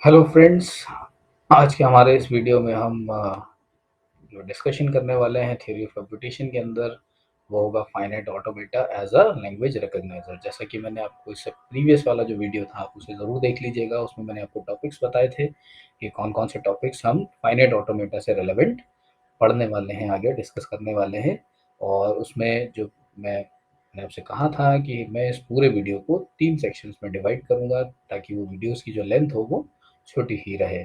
Hello friends. आज के हमारे इस वीडियो में हम जो डिस्कशन करने वाले हैं थ्योरी ऑफ कंप्यूटेशन के अंदर वो होगा finite automata as a language recogniser. जैसा कि मैंने आपको इससे प्रीवियस वाला जो वीडियो था आप उसे ज़रूर देख लीजिएगा। उसमें मैंने आपको टॉपिक्स बताए थे कि कौन कौन से टॉपिक्स हम फाइनाइट ऑटोमेटा से रिलेवेंट पढ़ने वाले हैं, आगे डिस्कस करने वाले हैं। और उसमें जो मैंने आपसे कहा था कि मैं इस पूरे वीडियो को 3 सेक्शंस में डिवाइड करूँगा ताकि वो वीडियोज़ की जो लेंथ हो वो छोटी ही रहे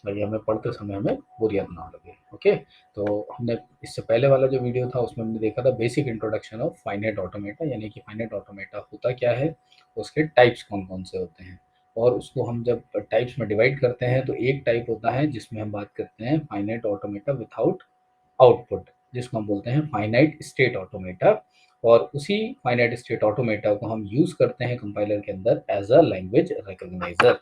और ये हमें पढ़ते समय हमें बोरियत ना लगे। ओके, तो हमने इससे पहले वाला जो वीडियो था उसमें हमने देखा था basic introduction of finite automata, यानी कि फाइनाइट ऑटोमेटा होता क्या है, उसके टाइप्स कौन-कौन से होते हैं। और उसको हम जब टाइप्स में डिवाइड करते हैं तो एक टाइप होता है जिसमें हम बात करते हैं फाइनाइट ऑटोमेटा विथआउट आउटपुट, जिसको हम बोलते हैं फाइनाइट स्टेट ऑटोमेटा। और उसी फाइनाइट स्टेट ऑटोमेटा को हम यूज करते हैं कंपाइलर के अंदर एज अ लैंग्वेज रिकॉग्नाइजर।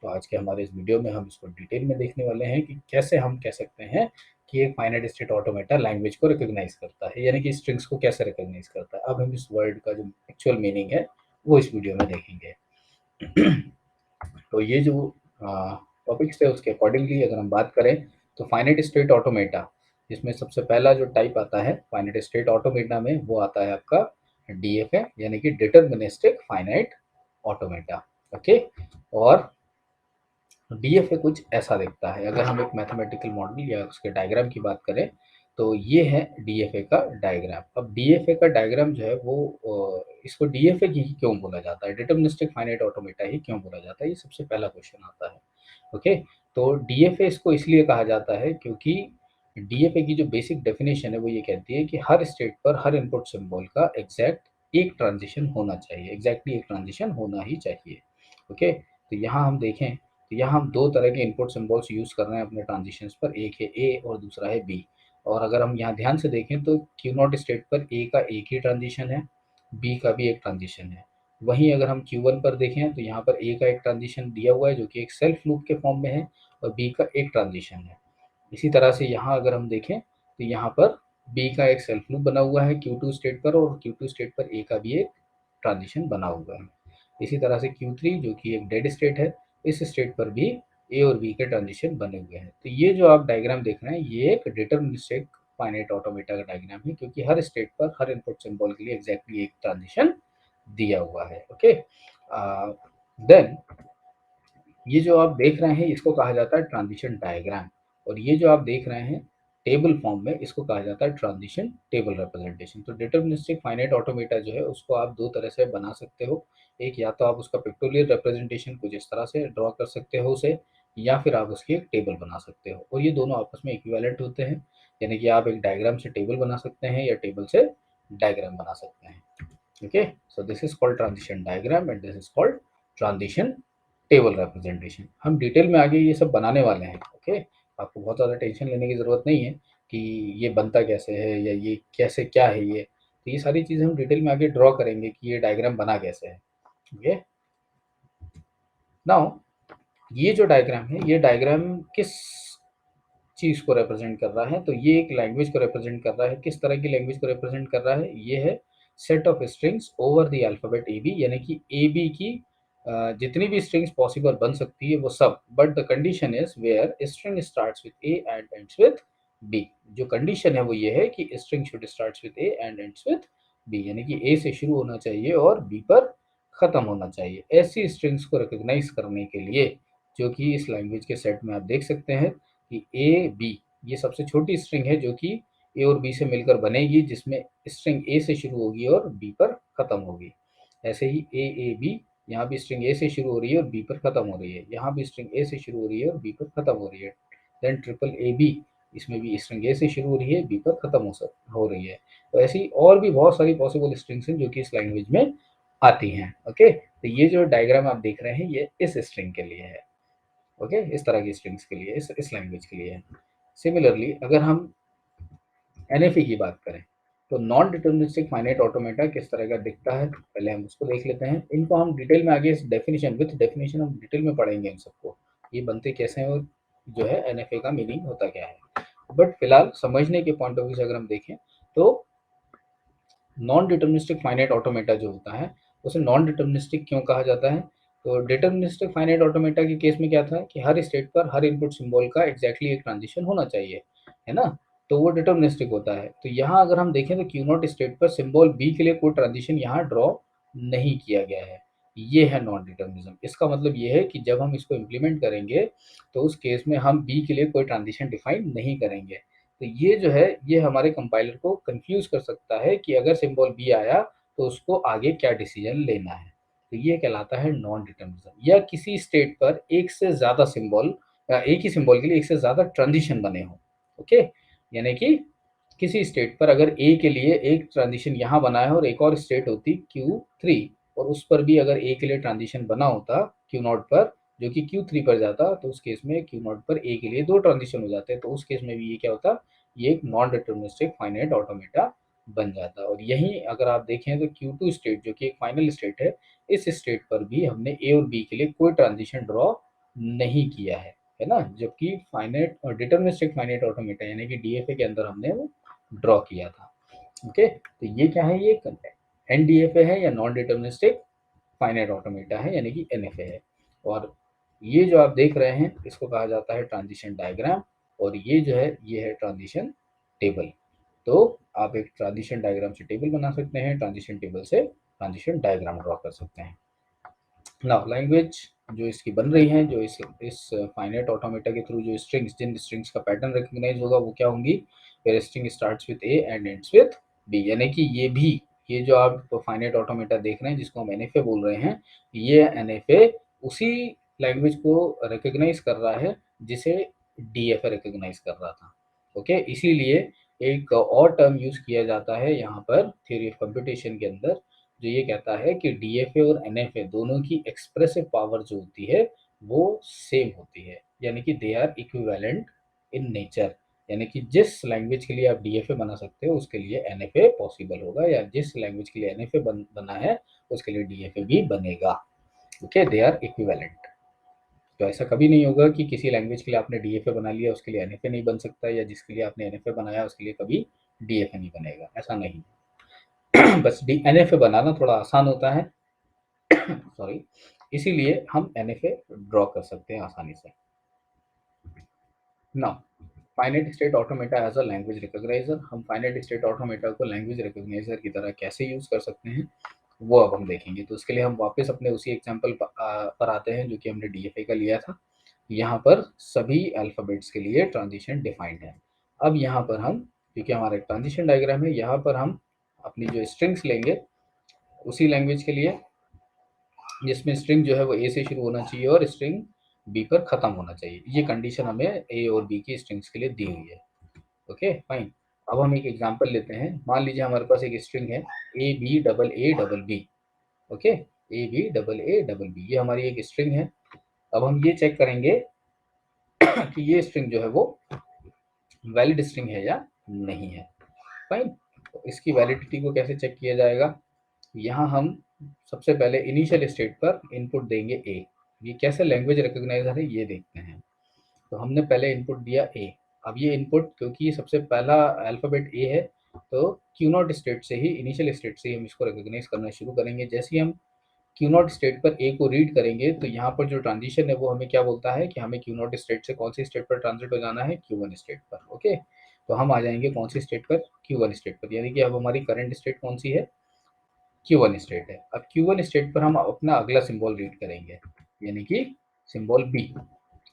तो आज के हमारे इस वीडियो में हम इसको डिटेल में देखने वाले हैं कि कैसे हम कह सकते हैं कि एक फाइनाइट स्टेट ऑटोमेटा लैंग्वेज को रिकॉग्नाइज करता है, यानी कि स्ट्रिंग्स को कैसे रिकॉग्नाइज करता है। अब हम इस वर्ड का जो एक्चुअल मीनिंग है वो इस वीडियो में देखेंगे। तो ये जो टॉपिक्स थे उसके अकॉर्डिंगली अगर हम बात करें तो फाइनाइट स्टेट ऑटोमेटा, जिसमें सबसे पहला जो टाइप आता है फाइनाइट स्टेट ऑटोमेटा में वो आता है आपका डीएफए, यानी कि डिटरमिनिस्टिक फाइनाइट ऑटोमेटा। ओके, और डीएफए कुछ ऐसा दिखता है। अगर हम एक मैथमेटिकल मॉडल या उसके डायग्राम की बात करें तो ये है डीएफए का डायग्राम। अब डीएफए का डायग्राम जो है वो इसको डीएफए ही क्यों बोला जाता है, डिटरमिनिस्टिक फाइनाइट ऑटोमेटा ही क्यों बोला जाता है, ये सबसे पहला क्वेश्चन आता है। ओके, तो डीएफए इसको इसलिए कहा जाता है क्योंकि डीएफए की जो बेसिक डेफिनेशन है वो ये कहती है कि हर स्टेट पर हर इनपुट सिंबल का एग्जैक्ट एक ट्रांजिशन होना चाहिए, एग्जैक्टली एक ट्रांजिशन होना ही चाहिए। ओके, तो यहाँ हम देखें तो यहाँ हम दो तरह के इनपुट सिंबल्स यूज़ कर रहे हैं अपने ट्रांजिशंस पर, एक है ए और दूसरा है बी। और अगर हम यहाँ ध्यान से देखें तो क्यू नॉट स्टेट पर ए का एक ही ट्रांजिशन है, बी का भी एक ट्रांजिशन है। वहीं अगर हम क्यू वन पर देखें तो यहाँ पर ए का एक ट्रांजिशन दिया हुआ है जो कि एक सेल्फ लूप के फॉर्म में है और बी का एक ट्रांजिशन है। इसी तरह से यहाँ अगर हम देखें तो यहाँ पर बी का एक सेल्फ लूप बना हुआ है क्यू टू स्टेट पर और क्यू टू स्टेट पर ए का भी एक ट्रांजिशन बना हुआ है। इसी तरह से Q3 जो कि एक डेड स्टेट है, इस स्टेट पर भी ए और बी के ट्रांजिशन बने हुए हैं। तो ये जो आप डायग्राम देख रहे हैं ये एक डिटरमिनिस्टिक फाइनाइट ऑटोमेटा का डायग्राम है क्योंकि हर स्टेट पर हर इनपुट सिंबल के लिए एग्जैक्टली एक ट्रांजिशन दिया हुआ है। ओके, देन ये जो आप देख रहे हैं इसको कहा जाता है ट्रांजिशन डायग्राम, और ये जो आप देख रहे हैं टेबल फॉर्म में इसको कहा जाता है ट्रांजिशन टेबल रिप्रेजेंटेशन। तो डिटरमिनिस्टिक फाइनाइट ऑटोमेटा जो है उसको आप दो तरह से बना सकते हो। एक, या तो आप उसका पिक्टोरियल रिप्रेजेंटेशन कुछ इस तरह से ड्रॉ कर सकते हो उसे, या फिर आप उसकी एक टेबल बना सकते हो, और ये दोनों आपस में इक्विवेलेंट होते हैं। यानी कि आप एक डायग्राम से टेबल बना सकते हैं या टेबल से डायग्राम बना सकते हैं। Okay, so this is called transition diagram and this is called transition table representation. हम डिटेल में आगे ये सब बनाने वाले हैं। ओके, आपको बहुत ज़्यादा टेंशन लेने की ज़रूरत नहीं है कि ये बनता कैसे है या ये कैसे क्या है ये, तो ये सारी चीज़ें हम डिटेल में आगे ड्रॉ करेंगे कि ये डायग्राम बना कैसे है। ओके, नाउ ये जो डायग्राम है ये डायग्राम किस चीज़ को रिप्रेजेंट कर रहा है, तो ये एक लैंग्वेज को रिप्रेजेंट कर रहा है। किस तरह की लैंग्वेज को रिप्रेजेंट कर रहा है, ये है set of strings over the alphabet A B, यानी कि ए बी की जितनी भी स्ट्रिंग्स पॉसिबल बन सकती है वो सब, but the condition is where string starts with A and ends with B. जो कंडीशन है वो ये है कि string should starts with A and ends with B, यानी कि ए से शुरू होना चाहिए और बी पर खत्म होना चाहिए। ऐसी स्ट्रिंग्स को रिकॉग्नाइज करने के लिए जो कि इस लैंग्वेज के सेट में आप देख सकते हैं कि ए बी ये सबसे छोटी स्ट्रिंग है जो कि ए और बी से मिलकर बनेगी, जिसमें स्ट्रिंग ए से शुरू होगी और बी पर खत्म होगी। ऐसे ही ए बी, यहाँ भी स्ट्रिंग ए से शुरू हो रही है और बी पर खत्म हो रही है, यहाँ भी स्ट्रिंग ए से शुरू हो रही है और बी पर खत्म हो रही है। देन ट्रिपल ए बी, इसमें भी स्ट्रिंग ए से शुरू हो रही है, बी पर खत्म हो रही है। तो ऐसी और भी बहुत सारी पॉसिबल स्ट्रिंग्स हैं जो कि इस लैंग्वेज में आती हैं। ओके, तो ये जो डायग्राम आप देख रहे हैं ये इस स्ट्रिंग के लिए है। ओके, इस तरह की स्ट्रिंग्स के लिए, इस लैंग्वेज के लिए है। सिमिलरली अगर हम एनएफई की बात करें तो नॉन डिटर्मिनिस्टिक फाइनाइट ऑटोमेटा किस तरह का दिखता है, पहले हम उसको देख लेते हैं। इनको हम डिटेल में आगे इस डेफिनेशन विथ डेफिनेशन हम डिटेल में पढ़ेंगे इन सबको, ये बनते कैसे हैं और जो है एनएफए का मीनिंग होता क्या है। बट फिलहाल समझने के पॉइंट ऑफ व्यू से अगर हम देखें तो नॉन डिटर्मिनिस्टिक फाइनाइट ऑटोमेटा जो होता है उसे नॉन डिटर्मिनिस्टिक क्यों कहा जाता है, तो डिटर्मिनिस्टिक फाइनाइट ऑटोमेटा के केस में क्या था कि हर स्टेट पर हर इनपुट सिंबल का एग्जैक्टली एक ट्रांजिशन होना चाहिए, है ना? तो वो डिटर्मिनिस्टिक होता है। तो यहाँ अगर हम देखें तो क्यू नॉट स्टेट पर सिंबल बी के लिए कोई ट्रांजिशन यहाँ ड्रॉ नहीं किया गया है। ये है नॉन डिटर्मिनिज्म। इसका मतलब ये है कि जब हम इसको इम्प्लीमेंट करेंगे तो उस केस में हम बी के लिए कोई ट्रांजिशन डिफाइन नहीं करेंगे। तो ये जो है ये हमारे कंपाइलर को कंफ्यूज कर सकता है कि अगर सिंबल बी आया तो उसको आगे क्या डिसीजन लेना है। तो ये कहलाता है नॉन डिटर्मिनिज्म। या किसी स्टेट पर एक से ज़्यादा सिंबल एक ही सिंबल के लिए एक से ज़्यादा ट्रांजिशन बने हों। ओके, यानी कि किसी स्टेट पर अगर ए के लिए एक ट्रांजिशन यहाँ बना है और एक और स्टेट होती Q3 और उस पर भी अगर ए के लिए ट्रांजिशन बना होता Q नॉट पर जो कि Q3 पर जाता तो उस केस में Q नॉट पर ए के लिए दो ट्रांजिशन हो जाते, तो उस केस में भी ये क्या होता, ये एक नॉन डिटर्मिनिस्टिक फाइनाइट ऑटोमेटा बन जाता। और यहीं अगर आप देखें तो Q2 स्टेट जो कि एक फाइनल स्टेट है, इस स्टेट पर भी हमने ए और बी के लिए कोई ट्रांजिशन ड्रॉ नहीं किया है ना? जबकि फाइनाइट और डिटर्मिनिस्टिक फाइनाइट ऑटोमेटा यानी कि डीएफए के अंदर हमने वो ड्रॉ किया था। ओके, तो ये क्या है, ये एनडीएफए है या नॉन डिटर्मिनिस्टिक फाइनाइट ऑटोमेटा है यानी कि एनएफए है। और ये जो आप देख रहे हैं इसको कहा जाता है ट्रांजिशन डायग्राम और ये जो है ये है ट्रांजिशन टेबल। तो आप एक ट्रांजिशन डायग्राम से टेबल बना सकते हैं, ट्रांजिशन टेबल से ट्रांजिशन डायग्राम ड्रॉ कर सकते हैं। नाउ लैंग्वेज जो इसकी बन रही है, जो इस फाइनाइट ऑटोमेटा के थ्रू जो स्ट्रिंग्स जिन स्ट्रिंग्स का पैटर्न रिकॉग्नाइज होगा वो क्या होंगी, where string starts with A and ends with B. यानी कि ये भी ये जो आप फाइनाइट ऑटोमेटा देख रहे हैं जिसको हम एनएफए बोल रहे हैं, ये एनएफए उसी लैंग्वेज को रिकॉग्नाइज कर रहा है जिसे डीएफए रिकॉग्नाइज कर रहा था। ओके, इसीलिए एक और टर्म यूज किया जाता है यहाँ पर थ्योरी ऑफ कंप्यूटेशन के अंदर जो ये कहता है कि डीएफए और एनएफए दोनों की एक्सप्रेसिव पावर जो होती है वो सेम होती है, यानी कि they are equivalent in nature. यानी कि जिस लैंग्वेज के लिए आप डीएफए बना सकते हो उसके लिए एनएफए पॉसिबल होगा, या जिस लैंग्वेज के लिए एनएफए बना है उसके लिए डीएफए भी बनेगा। Okay, they are equivalent. तो ऐसा कभी नहीं होगा कि किसी लैंग्वेज के लिए आपने डीएफए बना लिया उसके लिए एनएफए नहीं बन सकता, या जिसके लिए आपने एनएफए बनाया उसके लिए कभी डीएफए नहीं बनेगा, ऐसा नहीं। बस डी एनएफए बनाना थोड़ा आसान होता है सॉरी, इसीलिए हम एनएफए ड्रॉ कर सकते हैं आसानी से। Now finite state automata as a language recogniser, हम फाइनाइट स्टेट ऑटोमेटा को लैंग्वेज रिकॉग्नाइजर की तरह कैसे यूज कर सकते हैं वो अब हम देखेंगे। तो उसके लिए हम वापस अपने उसी एग्जांपल पर आते हैं जो कि हमने डीएफए का लिया था। यहाँ पर सभी अल्फ़ाबेट्स के लिए ट्रांजिशन डिफाइंड है। अब यहाँ पर हम, क्योंकि हमारा एक ट्रांजिशन डायग्राम है, यहाँ पर हम अपनी जो स्ट्रिंग्स लेंगे उसी लैंग्वेज के लिए जिसमें स्ट्रिंग जो है वो ए से शुरू होना चाहिए और स्ट्रिंग बी पर खत्म होना चाहिए। ये कंडीशन हमें ए और बी की स्ट्रिंग्स के लिए दी हुई है। Okay fine. अब हम एक एग्जांपल लेते हैं। मान लीजिए हमारे पास एक स्ट्रिंग है A double B. Okay, A B ये हमारी एक स्ट्रिंग है। अब हम ये चेक करेंगे कि ये स्ट्रिंग जो है वो वैलिड स्ट्रिंग है या नहीं है। फाइन। तो इसकी वैलिडिटी को कैसे चेक किया जाएगा, यहाँ हम सबसे पहले इनिशियल स्टेट पर इनपुट देंगे ए। ये कैसे लैंग्वेज रिकॉग्नाइजर है ये देखते हैं। तो हमने पहले इनपुट दिया ए। अब ये इनपुट क्योंकि सबसे पहला अल्फ़ाबेट ए है तो क्यू नॉट स्टेट से ही, इनिशियल स्टेट से ही हम इसको रिकॉग्नाइज करना शुरू करेंगे। जैसे ही हम क्यू नॉट स्टेट पर ए को रीड करेंगे तो यहाँ पर जो ट्रांजिशन है वो हमें क्या बोलता है कि हमें क्यू नॉट स्टेट से कौन सी स्टेट पर ट्रांजिट हो जाना है, Q1 स्टेट पर। ओके, तो हम आ जाएंगे कौन सी स्टेट पर, Q1 स्टेट पर। यानी कि अब हमारी करंट स्टेट कौन सी है, Q1 स्टेट है। अब Q1 स्टेट पर हम अपना अगला सिंबल रीड करेंगे यानी कि सिंबल बी।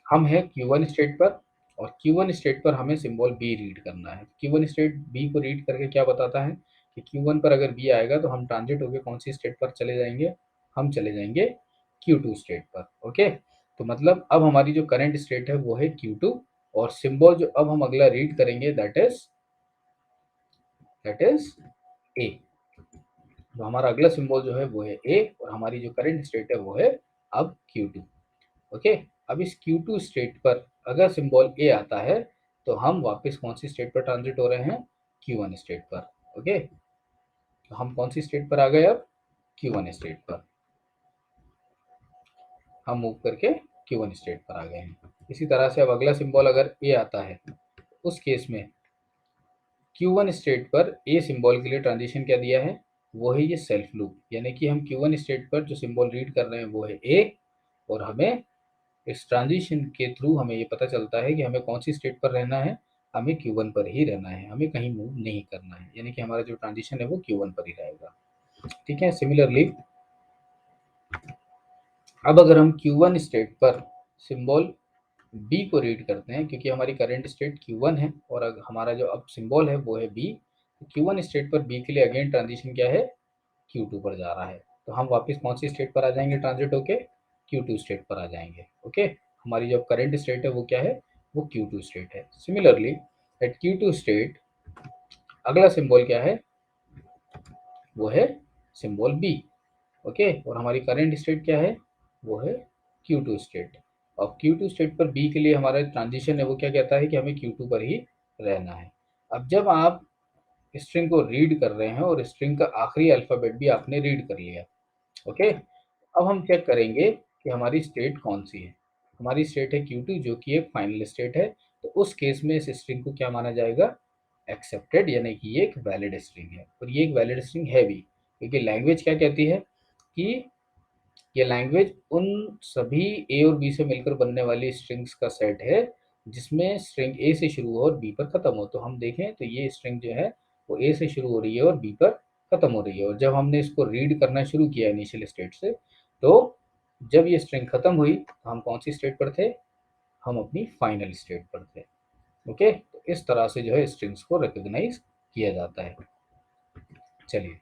हम हैं Q1 स्टेट पर और Q1 स्टेट पर हमें सिंबल बी रीड करना है। Q1 स्टेट बी को रीड करके क्या बताता है कि Q1 पर अगर बी आएगा तो हम ट्रांजिट होकर कौन सी स्टेट पर चले जाएंगे, हम चले जाएंगे Q2 स्टेट पर। ओके, तो मतलब अब हमारी जो करंट स्टेट है वो है Q2 और सिंबल जो अब हम अगला रीड करेंगे दैट इज ए। तो हमारा अगला सिंबल जो है वो है ए और हमारी जो करंट स्टेट है वो है अब Q2। ओके, अब इस Q2 स्टेट पर अगर सिंबल ए आता है तो हम वापस कौन सी स्टेट पर ट्रांजिट हो रहे हैं, Q1 स्टेट पर। ओके, तो हम कौन सी स्टेट पर आ गए, अब Q1 स्टेट पर हम मूव करके Q1 स्टेट पर आ गए हैं। इसी तरह से अब अगला सिंबल अगर ए आता है उस केस में Q1 स्टेट पर ए सिंबल के लिए ट्रांजिशन क्या दिया है, वो है ये सेल्फ लूप। यानी कि हम Q1 स्टेट पर जो सिंबल रीड कर रहे हैं वो है ए और हमें इस ट्रांजिशन के थ्रू हमें ये पता चलता है कि हमें कौन सी स्टेट पर रहना है, हमें Q1 पर ही रहना है, हमें कहीं मूव नहीं करना है, यानी कि हमारा जो ट्रांजिशन है वो Q1 पर ही रहेगा। ठीक है, सिमिलरली अब अगर हम Q1 स्टेट पर सिंबल B को रीड करते हैं, क्योंकि हमारी करंट स्टेट Q1 है और हमारा जो अब सिंबल है वो है B, तो Q1 स्टेट पर B के लिए अगेन ट्रांजिशन क्या है, Q2 पर जा रहा है। तो हम वापस कौन सी स्टेट पर आ जाएंगे ट्रांजिट होके, Q2 स्टेट पर आ जाएंगे। ओके, हमारी जो करंट स्टेट है वो क्या है, वो Q2 स्टेट है। सिमिलरली एट Q2 स्टेट अगला सिंबल क्या है, वो है सिंबल B। ओके, और हमारी करंट स्टेट क्या है, वो है Q2 स्टेट। अब Q2 स्टेट पर B के लिए हमारा ट्रांजिशन है वो क्या कहता है कि हमें Q2 पर ही रहना है। अब जब आप स्ट्रिंग को रीड कर रहे हैं और स्ट्रिंग का आखिरी अल्फ़ाबेट भी आपने रीड कर लिया, ओके, अब हम चेक करेंगे कि हमारी स्टेट कौन सी है। हमारी स्टेट है Q2 जो कि एक फाइनल स्टेट है, तो उस केस में इस स्ट्रिंग को क्या माना जाएगा, एक्सेप्टेड, यानी कि ये एक वैलिड स्ट्रिंग है। और ये एक वैलिड स्ट्रिंग है भी, क्योंकि लैंग्वेज क्या कहती है कि ये लैंग्वेज उन सभी ए और बी से मिलकर बनने वाली स्ट्रिंग्स का सेट है जिसमें स्ट्रिंग ए से शुरू हो और बी पर खत्म हो। तो हम देखें तो ये स्ट्रिंग जो है वो ए से शुरू हो रही है और बी पर खत्म हो रही है। और जब हमने इसको रीड करना शुरू किया इनिशियल स्टेट से, तो जब ये स्ट्रिंग खत्म हुई तो हम कौन सी स्टेट पर थे, हम अपनी फाइनल स्टेट पर थे। ओके, तो इस तरह से जो है स्ट्रिंग्स को रिकॉग्नाइज किया जाता है। चलिए,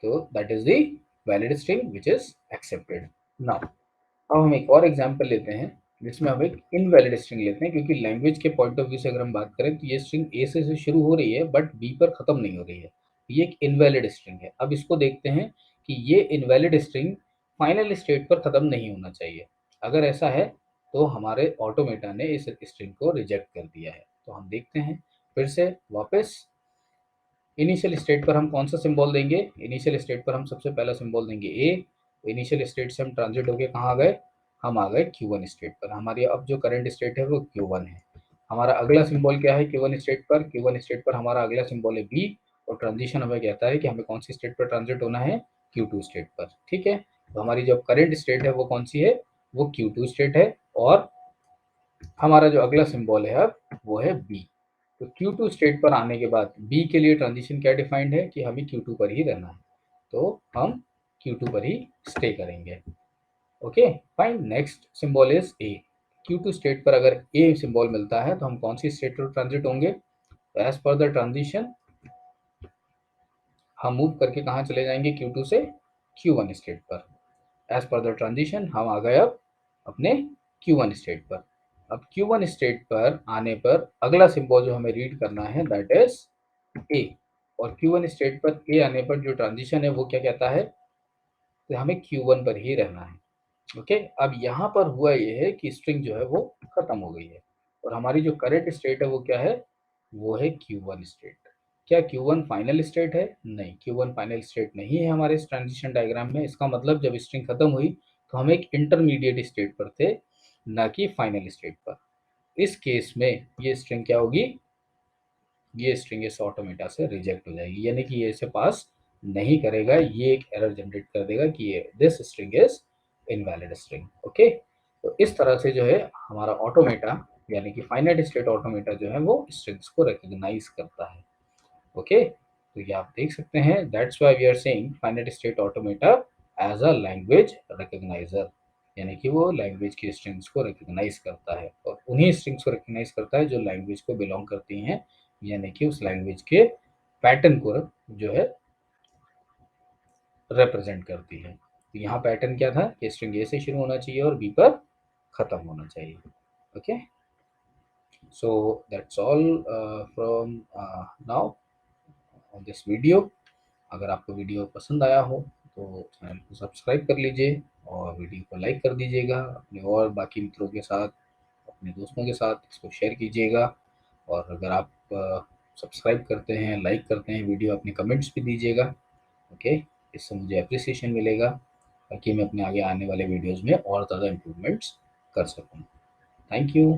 तो that is the valid string which is accepted. Now अब हम एक और एग्जांपल लेते हैं जिसमें हम एक इनवैलिड स्ट्रिंग लेते हैं, क्योंकि लैंग्वेज के पॉइंट ऑफ व्यू से अगर हम बात करें तो ये स्ट्रिंग ए से शुरू हो रही है बट बी पर खत्म नहीं हो रही है। ये एक इनवैलिड स्ट्रिंग है। अब इसको देखते हैं कि ये इनवैलिड स्ट्रिंग फाइनल स्टेट पर खत्म नहीं होना चाहिए। अगर ऐसा है तो हमारे ऑटोमेटा ने इस स्ट्रिंग को रिजेक्ट कर दिया है। तो हम देखते हैं फिर से वापस इनिशियल स्टेट पर हम कौन सा सिंबल देंगे, इनिशियल स्टेट पर हम सबसे पहला सिंबल देंगे ए। इनिशियल स्टेट से हम ट्रांजिट होके कहाँ आ गए, हम आ गए Q1 स्टेट पर। हमारी अब जो करंट स्टेट है वो Q1 है। हमारा अगला सिंबल क्या है Q1 स्टेट पर, Q1 स्टेट पर हमारा अगला सिंबल है B। और ट्रांजिशन हमें कहता है कि हमें कौन सी स्टेट पर ट्रांजिट होना है, Q2 स्टेट पर। ठीक है, तो हमारी जो करंट स्टेट है वो कौन सी है, वो Q2 स्टेट है। और हमारा जो अगला सिंबल है अब वो है B। तो Q2 स्टेट पर आने के बाद B के लिए ट्रांजिशन क्या डिफाइंड है कि हमें Q2 पर ही रहना है, तो हम Q2 पर ही स्टे करेंगे। Okay fine, next symbol is A। Q2 state पर अगर A सिंबल मिलता है तो हम कौन सी स्टेट पर ट्रांजिट होंगे, एज पर द ट्रांजिशन हम मूव करके कहाँ चले जाएंगे, Q2 से Q1 स्टेट पर। एज पर द ट्रांजिशन हम आ गए अब अपने Q1 स्टेट पर। अब Q1 स्टेट पर आने पर अगला सिंबल जो हमें रीड करना है दैट इज A। और Q1 स्टेट पर A आने पर जो ट्रांजिशन है वो क्या कहता है, तो हमें Q1 पर ही रहना है। ओके, अब यहाँ पर हुआ ये है कि स्ट्रिंग जो है वो खत्म हो गई है और हमारी जो करेक्ट स्टेट है वो क्या है, वो है Q1 स्टेट। क्या Q1 फाइनल स्टेट है, नहीं, Q1 फाइनल स्टेट नहीं है हमारे इस ट्रांजिशन डायग्राम में। इसका मतलब जब स्ट्रिंग खत्म हुई तो हम एक इंटरमीडिएट स्टेट पर थे, ना कि फाइनल स्टेट पर। इस केस में ये स्ट्रिंग क्या होगी, ये स्ट्रिंग इस ऑटोमेटा से रिजेक्ट हो जाएगी, यानी कि ये इसे पास नहीं करेगा। ये एक एरर जनरेट कर देगा कि ये this string is invalid string. Okay, तो इस तरह से जो है हमारा ऑटोमेटा यानी कि फाइनाइट स्टेट ऑटोमेटा जो है वो स्ट्रिंग्स को रिकॉग्नाइज करता है। ओके, तो ये आप देख सकते हैं, that's why we are saying finite state automata as a language recogniser, यानी कि वो लैंग्वेज की स्ट्रिंग्स को रिकॉग्नाइज करता है और उन्हीं स्ट्रिंग्स को रिकॉग्नाइज करता है जो लैंग्वेज को बिलोंग करती हैं, यानी कि उस लैंग्वेज के पैटर्न को जो है रिप्रेजेंट करती है। तो यहाँ पैटर्न क्या था कि स्ट्रिंग ए से शुरू होना चाहिए और बी पर खत्म होना चाहिए। Okay, so that's all from now on this video. अगर आपको वीडियो पसंद आया हो तो चैनल को सब्सक्राइब कर लीजिए और वीडियो को लाइक कर दीजिएगा, अपने और बाकी मित्रों के साथ, अपने दोस्तों के साथ इसको शेयर कीजिएगा। और अगर आप सब्सक्राइब करते हैं, लाइक करते हैं वीडियो, अपने कमेंट्स भी दीजिएगा। ओके, इससे मुझे अप्रिसिएशन मिलेगा ताकि मैं अपने आगे आने वाले वीडियोज़ में और ज़्यादा इम्प्रूवमेंट्स कर सकूँ। Thank you.